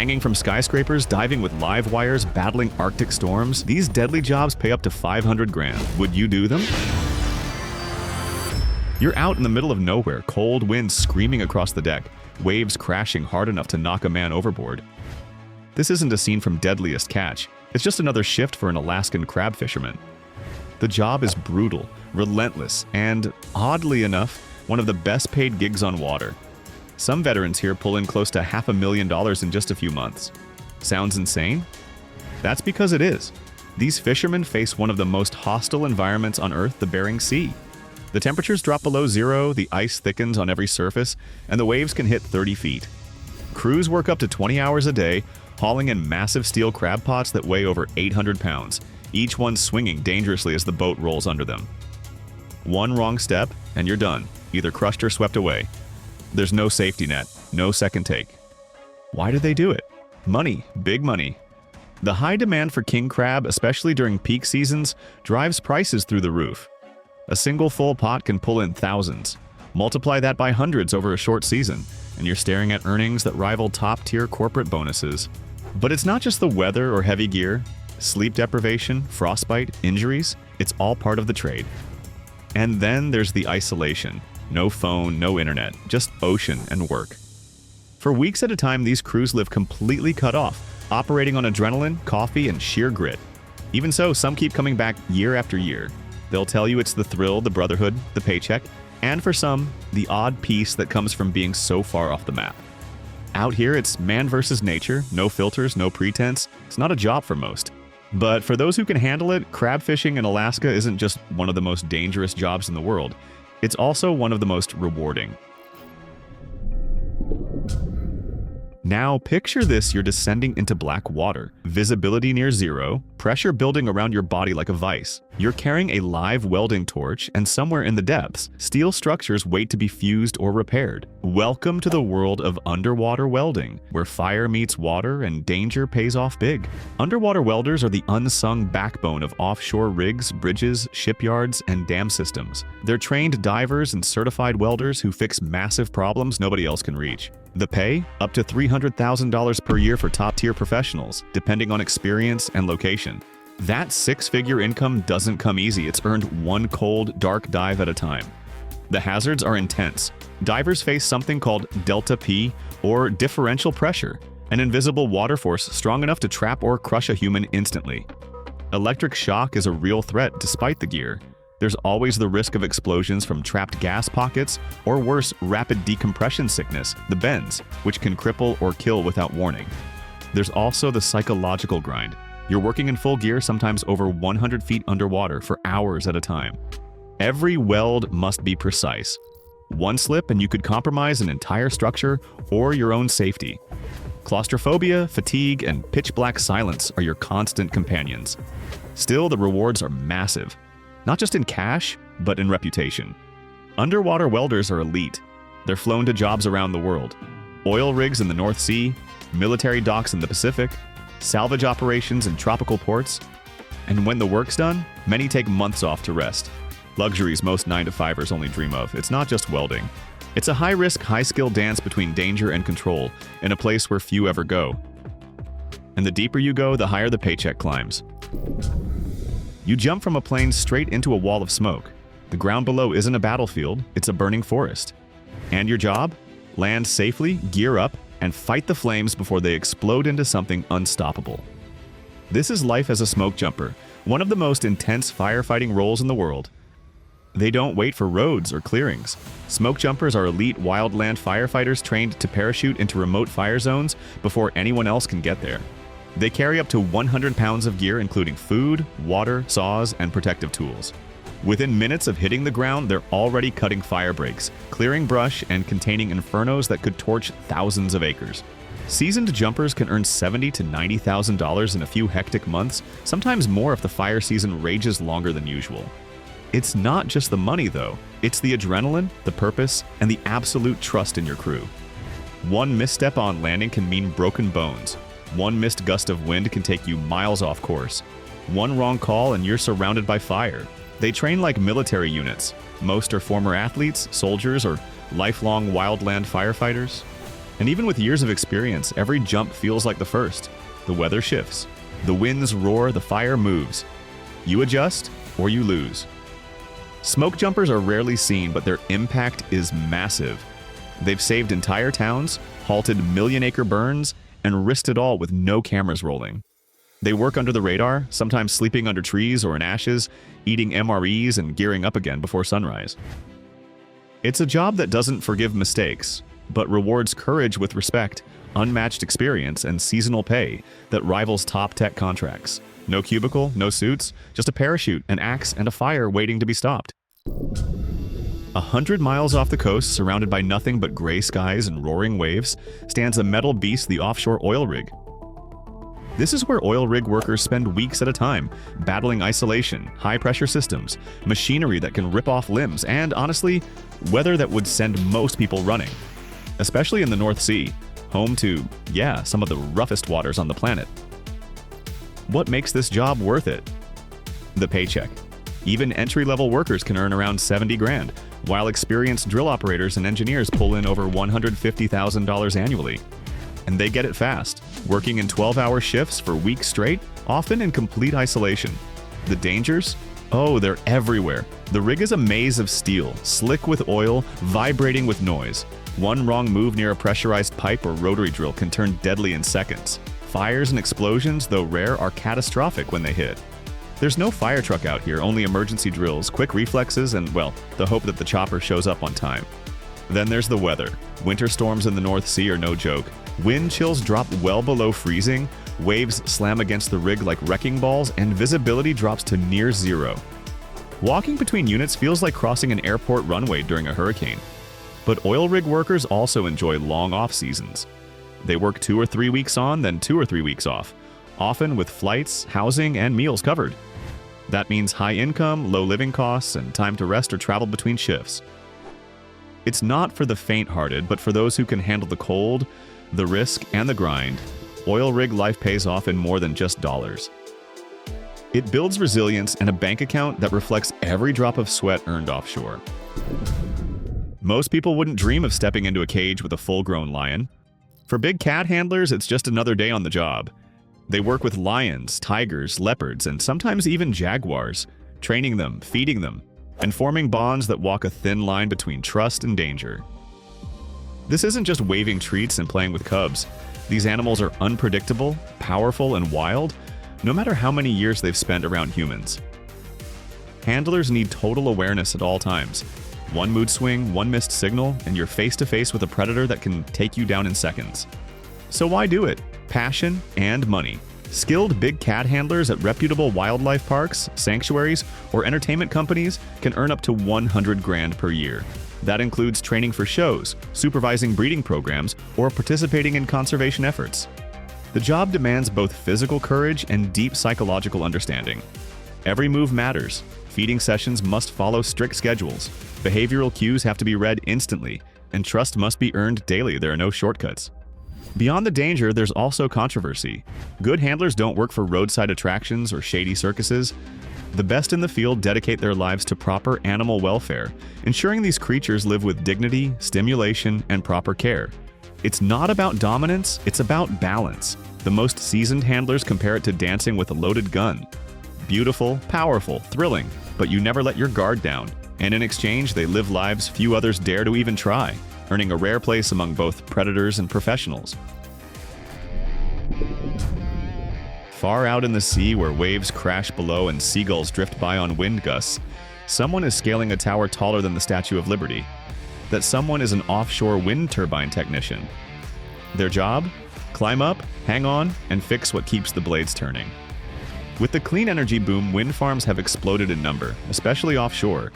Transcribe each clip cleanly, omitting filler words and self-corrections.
Hanging from skyscrapers, diving with live wires, battling Arctic storms, these deadly jobs pay up to 500 grand. Would you do them? You're out in the middle of nowhere, cold winds screaming across the deck, waves crashing hard enough to knock a man overboard. This isn't a scene from Deadliest Catch. It's just another shift for an Alaskan crab fisherman. The job is brutal, relentless, and, oddly enough, one of the best paid gigs on water. Some veterans here pull in close to $500,000 in just a few months. Sounds insane? That's because it is. These fishermen face one of the most hostile environments on Earth, the Bering Sea. The temperatures drop below zero, the ice thickens on every surface, and the waves can hit 30 feet. Crews work up to 20 hours a day, hauling in massive steel crab pots that weigh over 800 pounds, each one swinging dangerously as the boat rolls under them. One wrong step, and you're done, either crushed or swept away. There's no safety net, no second take. Why do they do it? Money, big money. The high demand for king crab, especially during peak seasons, drives prices through the roof. A single full pot can pull in thousands. Multiply that by hundreds over a short season, and you're staring at earnings that rival top-tier corporate bonuses. But it's not just the weather or heavy gear. Sleep deprivation, frostbite, injuries, it's all part of the trade. And then there's the isolation. No phone, no internet, just ocean and work. For weeks at a time, these crews live completely cut off, operating on adrenaline, coffee, and sheer grit. Even so, some keep coming back year after year. They'll tell you it's the thrill, the brotherhood, the paycheck, and for some, the odd peace that comes from being so far off the map. Out here, it's man versus nature, no filters, no pretense. It's not a job for most. But for those who can handle it, crab fishing in Alaska isn't just one of the most dangerous jobs in the world. It's also one of the most rewarding. Now picture this: you're descending into black water, visibility near zero, pressure building around your body like a vice. You're carrying a live welding torch, and somewhere in the depths, steel structures wait to be fused or repaired. Welcome to the world of underwater welding, where fire meets water and danger pays off big. Underwater welders are the unsung backbone of offshore rigs, bridges, shipyards, and dam systems. They're trained divers and certified welders who fix massive problems nobody else can reach. The pay? Up to $300,000 per year for top-tier professionals, depending on experience and location. That six-figure income doesn't come easy. It's earned one cold, dark dive at a time. The hazards are intense. Divers face something called delta P, or differential pressure, an invisible water force strong enough to trap or crush a human instantly. Electric shock is a real threat despite the gear. There's always the risk of explosions from trapped gas pockets, or worse, rapid decompression sickness, the bends, which can cripple or kill without warning. There's also the psychological grind. You're working in full gear, sometimes over 100 feet underwater for hours at a time. Every weld must be precise. One slip and you could compromise an entire structure or your own safety. Claustrophobia, fatigue, and pitch-black silence are your constant companions. Still, the rewards are massive. Not just in cash, but in reputation. Underwater welders are elite. They're flown to jobs around the world. Oil rigs in the North Sea, military docks in the Pacific, salvage operations in tropical ports. And when the work's done, many take months off to rest. Luxuries most 9-to-5ers only dream of. It's not just welding. It's a high-risk, high-skill dance between danger and control, in a place where few ever go. And the deeper you go, the higher the paycheck climbs. You jump from a plane straight into a wall of smoke. The ground below isn't a battlefield, it's a burning forest. And your job? Land safely, gear up, and fight the flames before they explode into something unstoppable. This is life as a smoke jumper, one of the most intense firefighting roles in the world. They don't wait for roads or clearings. Smoke jumpers are elite wildland firefighters trained to parachute into remote fire zones before anyone else can get there. They carry up to 100 pounds of gear, including food, water, saws, and protective tools. Within minutes of hitting the ground, they're already cutting fire breaks, clearing brush, and containing infernos that could torch thousands of acres. Seasoned jumpers can earn $70,000 to $90,000 in a few hectic months, sometimes more if the fire season rages longer than usual. It's not just the money, though. It's the adrenaline, the purpose, and the absolute trust in your crew. One misstep on landing can mean broken bones. One missed gust of wind can take you miles off course. One wrong call and you're surrounded by fire. They train like military units. Most are former athletes, soldiers, or lifelong wildland firefighters. And even with years of experience, every jump feels like the first. The weather shifts. The winds roar, the fire moves. You adjust or you lose. Smoke jumpers are rarely seen, but their impact is massive. They've saved entire towns, halted million-acre burns, and risked it all with no cameras rolling. They work under the radar, sometimes sleeping under trees or in ashes, eating MREs and gearing up again before sunrise. It's a job that doesn't forgive mistakes, but rewards courage with respect, unmatched experience, and seasonal pay that rivals top tech contracts. No cubicle, no suits, just a parachute, an axe, and a fire waiting to be stopped. 100 miles off the coast, surrounded by nothing but gray skies and roaring waves, stands a metal beast, the offshore oil rig. This is where oil rig workers spend weeks at a time, battling isolation, high-pressure systems, machinery that can rip off limbs, and, honestly, weather that would send most people running. Especially in the North Sea, home to, some of the roughest waters on the planet. What makes this job worth it? The paycheck. Even entry-level workers can earn around 70 grand, while experienced drill operators and engineers pull in over $150,000 annually. And they get it fast, working in 12-hour shifts for weeks straight, often in complete isolation. The dangers? Oh, they're everywhere. The rig is a maze of steel, slick with oil, vibrating with noise. One wrong move near a pressurized pipe or rotary drill can turn deadly in seconds. Fires and explosions, though rare, are catastrophic when they hit. There's no fire truck out here, only emergency drills, quick reflexes, and, the hope that the chopper shows up on time. Then there's the weather. Winter storms in the North Sea are no joke. Wind chills drop well below freezing, waves slam against the rig like wrecking balls, and visibility drops to near zero. Walking between units feels like crossing an airport runway during a hurricane. But oil rig workers also enjoy long off seasons. They work 2 or 3 weeks on, then 2 or 3 weeks off, often with flights, housing, and meals covered. That means high income, low living costs, and time to rest or travel between shifts. It's not for the faint-hearted, but for those who can handle the cold, the risk, and the grind. Oil rig life pays off in more than just dollars. It builds resilience and a bank account that reflects every drop of sweat earned offshore. Most people wouldn't dream of stepping into a cage with a full-grown lion. For big cat handlers, it's just another day on the job. They work with lions, tigers, leopards, and sometimes even jaguars, training them, feeding them, and forming bonds that walk a thin line between trust and danger. This isn't just waving treats and playing with cubs. These animals are unpredictable, powerful, and wild, no matter how many years they've spent around humans. Handlers need total awareness at all times. One mood swing, one missed signal, and you're face-to-face with a predator that can take you down in seconds. So why do it? Passion and money. Skilled big cat handlers at reputable wildlife parks, sanctuaries, or entertainment companies can earn up to 100 grand per year. That includes training for shows, supervising breeding programs, or participating in conservation efforts. The job demands both physical courage and deep psychological understanding. Every move matters. Feeding sessions must follow strict schedules. Behavioral cues have to be read instantly, and trust must be earned daily. There are no shortcuts. Beyond the danger, there's also controversy. Good handlers don't work for roadside attractions or shady circuses. The best in the field dedicate their lives to proper animal welfare, ensuring these creatures live with dignity, stimulation, and proper care. It's not about dominance, it's about balance. The most seasoned handlers compare it to dancing with a loaded gun. Beautiful, powerful, thrilling, but you never let your guard down. And in exchange, they live lives few others dare to even try, earning a rare place among both predators and professionals. Far out in the sea, where waves crash below and seagulls drift by on wind gusts, someone is scaling a tower taller than the Statue of Liberty. That someone is an offshore wind turbine technician. Their job? Climb up, hang on, and fix what keeps the blades turning. With the clean energy boom, wind farms have exploded in number, especially offshore.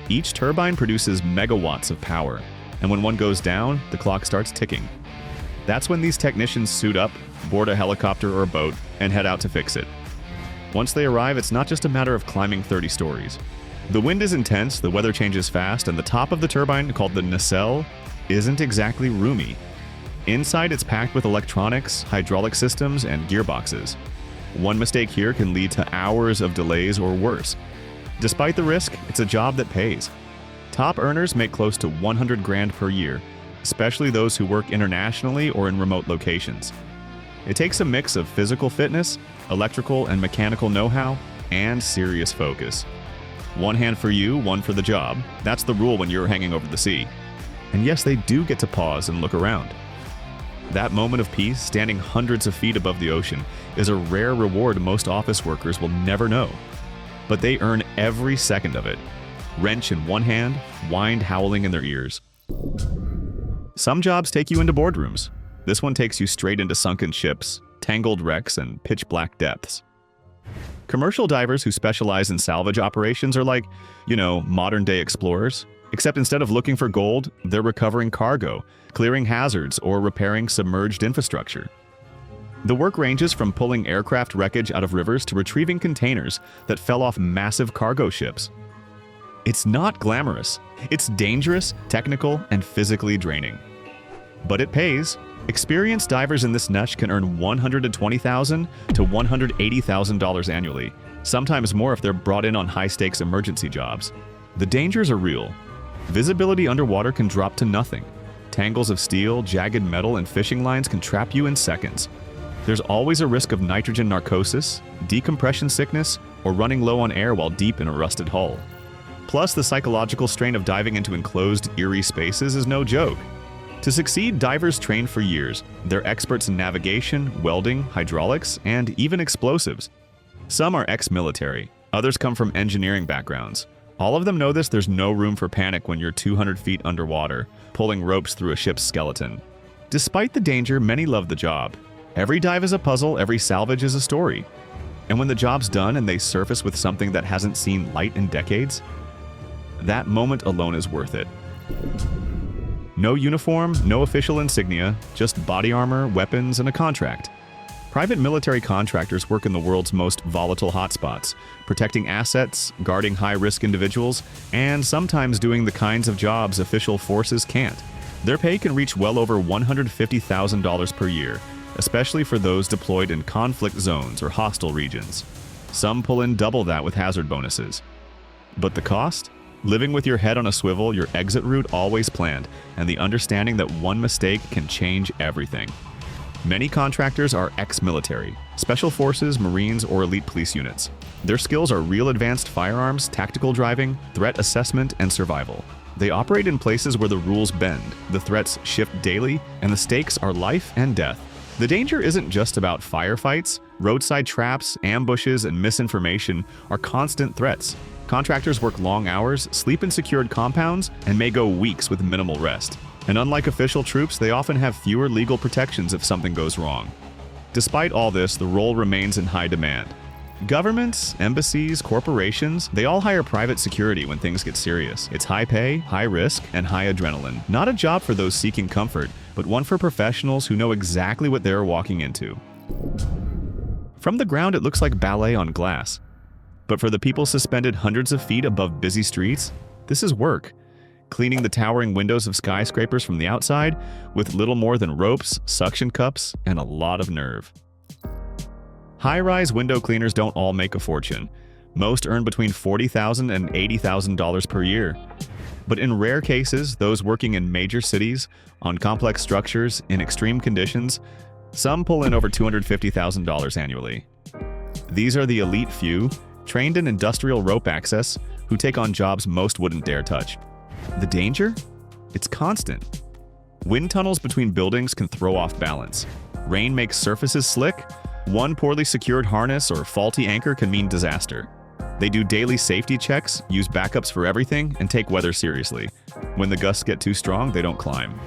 Each turbine produces megawatts of power, and when one goes down, the clock starts ticking. That's when these technicians suit up, board a helicopter or a boat, and head out to fix it. Once they arrive, it's not just a matter of climbing 30 stories. The wind is intense, the weather changes fast, and the top of the turbine, called the nacelle, isn't exactly roomy. Inside, it's packed with electronics, hydraulic systems, and gearboxes. One mistake here can lead to hours of delays or worse. Despite the risk, it's a job that pays. Top earners make close to 100 grand per year, especially those who work internationally or in remote locations. It takes a mix of physical fitness, electrical and mechanical know-how, and serious focus. One hand for you, one for the job. That's the rule when you're hanging over the sea. And yes, they do get to pause and look around. That moment of peace, standing hundreds of feet above the ocean, is a rare reward most office workers will never know. But they earn every second of it. Wrench in one hand, wind howling in their ears. Some jobs take you into boardrooms. This one takes you straight into sunken ships, tangled wrecks, and pitch-black depths. Commercial divers who specialize in salvage operations are like, modern-day explorers. Except instead of looking for gold, they're recovering cargo, clearing hazards, or repairing submerged infrastructure. The work ranges from pulling aircraft wreckage out of rivers to retrieving containers that fell off massive cargo ships. It's not glamorous. It's dangerous, technical, and physically draining. But it pays. Experienced divers in this niche can earn $120,000 to $180,000 annually, sometimes more if they're brought in on high-stakes emergency jobs. The dangers are real. Visibility underwater can drop to nothing. Tangles of steel, jagged metal, and fishing lines can trap you in seconds. There's always a risk of nitrogen narcosis, decompression sickness, or running low on air while deep in a rusted hull. Plus, the psychological strain of diving into enclosed, eerie spaces is no joke. To succeed, divers train for years. They're experts in navigation, welding, hydraulics, and even explosives. Some are ex-military. Others come from engineering backgrounds. All of them know there's no room for panic when you're 200 feet underwater, pulling ropes through a ship's skeleton. Despite the danger, many love the job. Every dive is a puzzle, every salvage is a story. And when the job's done and they surface with something that hasn't seen light in decades, that moment alone is worth it. No uniform, no official insignia, just body armor, weapons, and a contract. Private military contractors work in the world's most volatile hotspots, protecting assets, guarding high-risk individuals, and sometimes doing the kinds of jobs official forces can't. Their pay can reach well over $150,000 per year, especially for those deployed in conflict zones or hostile regions. Some pull in double that with hazard bonuses. But the cost? Living with your head on a swivel, your exit route always planned, and the understanding that one mistake can change everything. Many contractors are ex-military, special forces, Marines, or elite police units. Their skills are real advanced firearms, tactical driving, threat assessment, and survival. They operate in places where the rules bend, the threats shift daily, and the stakes are life and death. The danger isn't just about firefights. Roadside traps, ambushes, and misinformation are constant threats. Contractors work long hours, sleep in secured compounds, and may go weeks with minimal rest. And unlike official troops, they often have fewer legal protections if something goes wrong. Despite all this, the role remains in high demand. Governments, embassies, corporations, they all hire private security when things get serious. It's high pay, high risk, and high adrenaline. Not a job for those seeking comfort, but one for professionals who know exactly what they're walking into. From the ground, it looks like ballet on glass. But for the people suspended hundreds of feet above busy streets, this is work. Cleaning the towering windows of skyscrapers from the outside with little more than ropes, suction cups, and a lot of nerve. High-rise window cleaners don't all make a fortune. Most earn between $40,000 and $80,000 per year. But in rare cases, those working in major cities, on complex structures, in extreme conditions, some pull in over $250,000 annually. These are the elite few, trained in industrial rope access, who take on jobs most wouldn't dare touch. The danger? It's constant. Wind tunnels between buildings can throw off balance. Rain makes surfaces slick. One poorly secured harness or faulty anchor can mean disaster. They do daily safety checks, use backups for everything, and take weather seriously. When the gusts get too strong, they don't climb.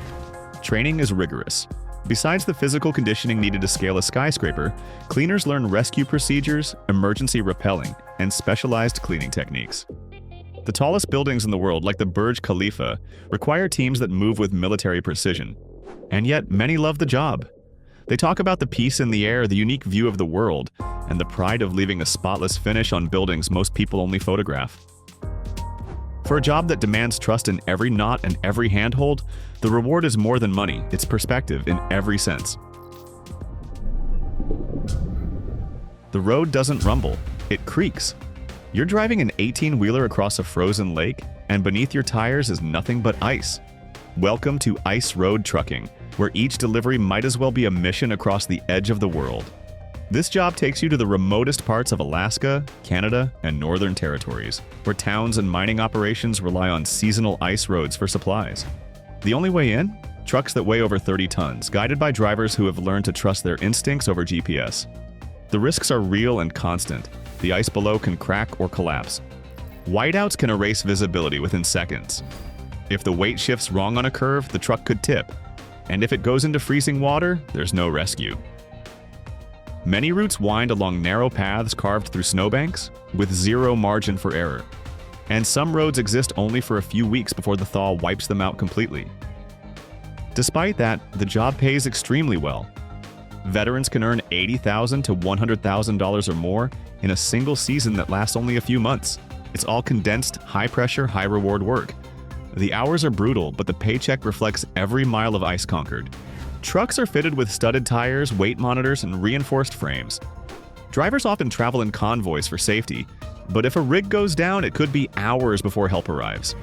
Training is rigorous. Besides the physical conditioning needed to scale a skyscraper, cleaners learn rescue procedures, emergency rappelling, and specialized cleaning techniques. The tallest buildings in the world, like the Burj Khalifa, require teams that move with military precision. And yet, many love the job. They talk about the peace in the air, the unique view of the world, and the pride of leaving a spotless finish on buildings most people only photograph. For a job that demands trust in every knot and every handhold, the reward is more than money, it's perspective in every sense. The road doesn't rumble, it creaks. You're driving an 18-wheeler across a frozen lake, and beneath your tires is nothing but ice. Welcome to ice road trucking, where each delivery might as well be a mission across the edge of the world. This job takes you to the remotest parts of Alaska, Canada, and Northern Territories, where towns and mining operations rely on seasonal ice roads for supplies. The only way in? Trucks that weigh over 30 tons, guided by drivers who have learned to trust their instincts over GPS. The risks are real and constant. The ice below can crack or collapse. Whiteouts can erase visibility within seconds. If the weight shifts wrong on a curve, the truck could tip. And if it goes into freezing water, there's no rescue. Many routes wind along narrow paths carved through snowbanks, with zero margin for error. And some roads exist only for a few weeks before the thaw wipes them out completely. Despite that, the job pays extremely well. Veterans can earn $80,000 to $100,000 or more in a single season that lasts only a few months. It's all condensed, high-pressure, high-reward work. The hours are brutal, but the paycheck reflects every mile of ice conquered. Trucks are fitted with studded tires, weight monitors, and reinforced frames. Drivers often travel in convoys for safety, but if a rig goes down, it could be hours before help arrives.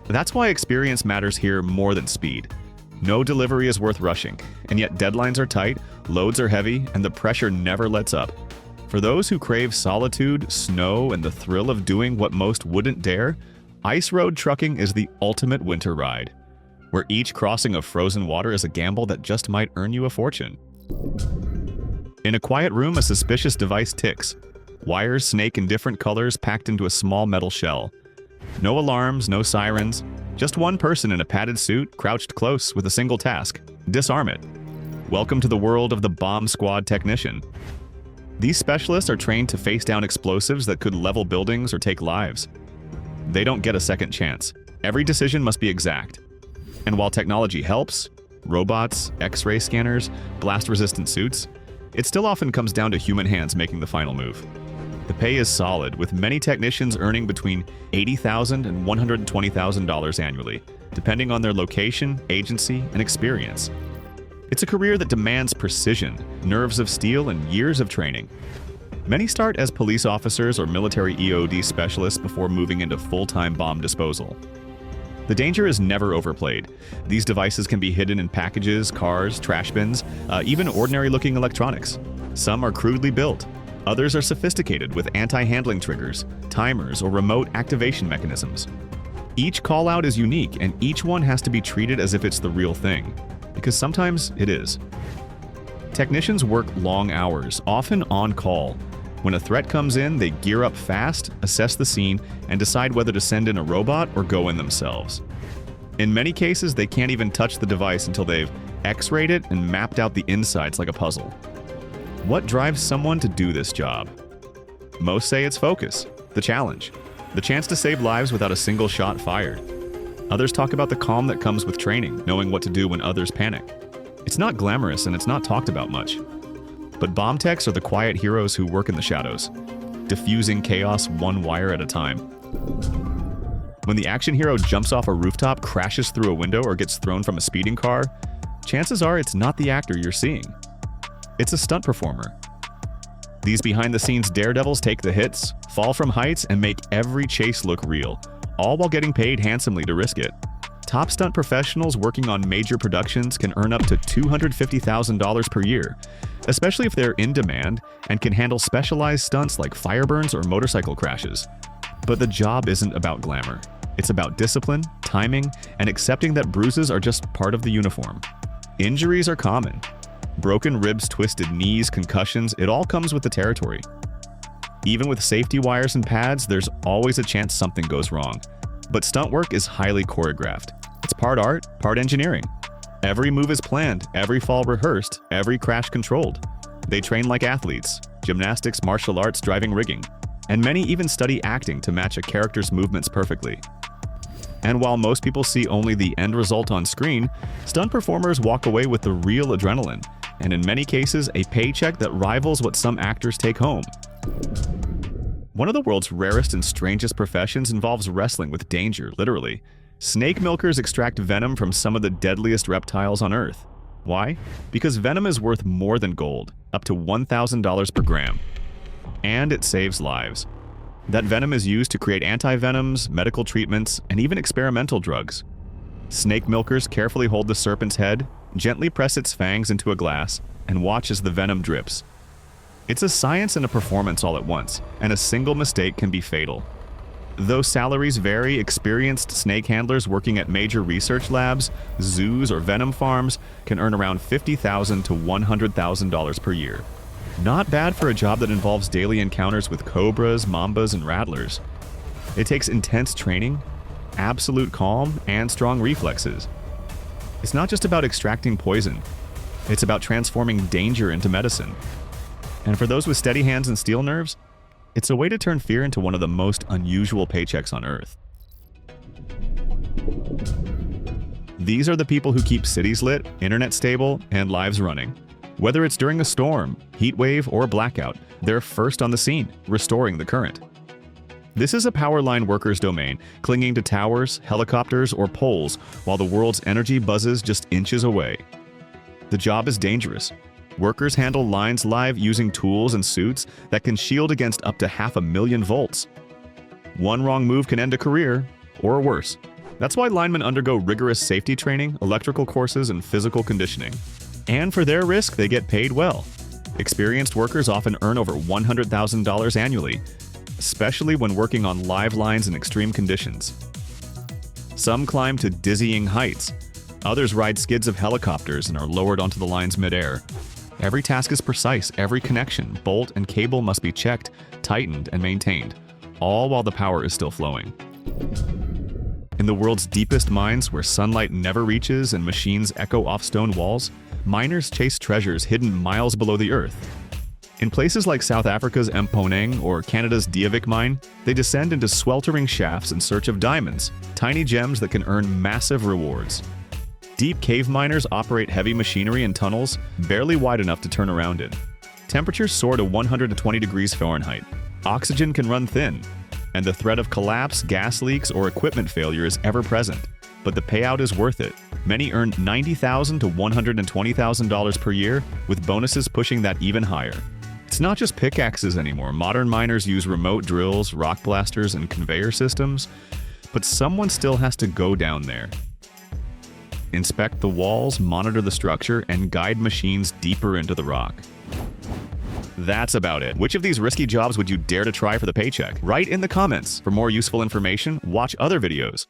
That's why experience matters here more than speed. No delivery is worth rushing, and yet deadlines are tight, loads are heavy, and the pressure never lets up. For those who crave solitude, snow, and the thrill of doing what most wouldn't dare, ice road trucking is the ultimate winter ride, where each crossing of frozen water is a gamble that just might earn you a fortune. In a quiet room, a suspicious device ticks. Wires snake in different colors packed into a small metal shell. No alarms, no sirens, just one person in a padded suit crouched close with a single task: disarm it. Welcome to the world of the bomb squad technician. These specialists are trained to face down explosives that could level buildings or take lives. They don't get a second chance. Every decision must be exact. And while technology helps, robots, X-ray scanners, blast-resistant suits, it still often comes down to human hands making the final move. The pay is solid, with many technicians earning between $80,000 and $120,000 annually, depending on their location, agency, and experience. It's a career that demands precision, nerves of steel, and years of training. Many start as police officers or military EOD specialists before moving into full-time bomb disposal. The danger is never overplayed. These devices can be hidden in packages, cars, trash bins, even ordinary-looking electronics. Some are crudely built. Others are sophisticated with anti-handling triggers, timers, or remote activation mechanisms. Each call-out is unique, and each one has to be treated as if it's the real thing, because sometimes it is. Technicians work long hours, often on call. When a threat comes in, they gear up fast, assess the scene, and decide whether to send in a robot or go in themselves. In many cases, they can't even touch the device until they've X-rayed it and mapped out the insides like a puzzle. What drives someone to do this job? Most say it's focus, the challenge, the chance to save lives without a single shot fired. Others talk about the calm that comes with training, knowing what to do when others panic. It's not glamorous and it's not talked about much. But bomb techs are the quiet heroes who work in the shadows, diffusing chaos one wire at a time. When the action hero jumps off a rooftop, crashes through a window, or gets thrown from a speeding car, chances are it's not the actor you're seeing. It's a stunt performer. These behind-the-scenes daredevils take the hits, fall from heights, and make every chase look real, all while getting paid handsomely to risk it. Top stunt professionals working on major productions can earn up to $250,000 per year, especially if they're in demand and can handle specialized stunts like fire burns or motorcycle crashes. But the job isn't about glamour. It's about discipline, timing, and accepting that bruises are just part of the uniform. Injuries are common. Broken ribs, twisted knees, concussions, it all comes with the territory. Even with safety wires and pads, there's always a chance something goes wrong. But stunt work is highly choreographed. It's part art, part engineering. Every move is planned, every fall rehearsed, every crash controlled. They train like athletes: gymnastics, martial arts, driving, rigging. And many even study acting to match a character's movements perfectly. And while most people see only the end result on screen, stunt performers walk away with the real adrenaline, and in many cases, a paycheck that rivals what some actors take home. One of the world's rarest and strangest professions involves wrestling with danger, literally. Snake milkers extract venom from some of the deadliest reptiles on Earth. Why? Because venom is worth more than gold, up to $1,000 per gram. And it saves lives. That venom is used to create anti-venoms, medical treatments, and even experimental drugs. Snake milkers carefully hold the serpent's head, gently press its fangs into a glass, and watch as the venom drips. It's a science and a performance all at once, and a single mistake can be fatal. Though salaries vary, experienced snake handlers working at major research labs, zoos, or venom farms can earn around $50,000 to $100,000 per year. Not bad for a job that involves daily encounters with cobras, mambas, and rattlers. It takes intense training, absolute calm, and strong reflexes. It's not just about extracting poison, it's about transforming danger into medicine. And for those with steady hands and steel nerves, it's a way to turn fear into one of the most unusual paychecks on Earth. These are the people who keep cities lit, internet stable, and lives running. Whether it's during a storm, heat wave, or blackout, they're first on the scene, restoring the current. This is a power line worker's domain, clinging to towers, helicopters, or poles while the world's energy buzzes just inches away. The job is dangerous. Workers handle lines live using tools and suits that can shield against up to 500,000 volts. One wrong move can end a career, or worse. That's why linemen undergo rigorous safety training, electrical courses, and physical conditioning. And for their risk, they get paid well. Experienced workers often earn over $100,000 annually, especially when working on live lines in extreme conditions. Some climb to dizzying heights. Others ride skids of helicopters and are lowered onto the lines midair. Every task is precise, every connection, bolt, and cable must be checked, tightened, and maintained, all while the power is still flowing. In the world's deepest mines, where sunlight never reaches and machines echo off stone walls, miners chase treasures hidden miles below the earth. In places like South Africa's Mponeng or Canada's Diavik mine, they descend into sweltering shafts in search of diamonds, tiny gems that can earn massive rewards. Deep cave miners operate heavy machinery in tunnels barely wide enough to turn around in. Temperatures soar to 120 degrees Fahrenheit. Oxygen can run thin, and the threat of collapse, gas leaks, or equipment failure is ever present. But the payout is worth it. Many earn $90,000 to $120,000 per year, with bonuses pushing that even higher. It's not just pickaxes anymore. Modern miners use remote drills, rock blasters, and conveyor systems, but someone still has to go down there. Inspect the walls, monitor the structure, and guide machines deeper into the rock. That's about it. Which of these risky jobs would you dare to try for the paycheck? Write in the comments. For more useful information, watch other videos.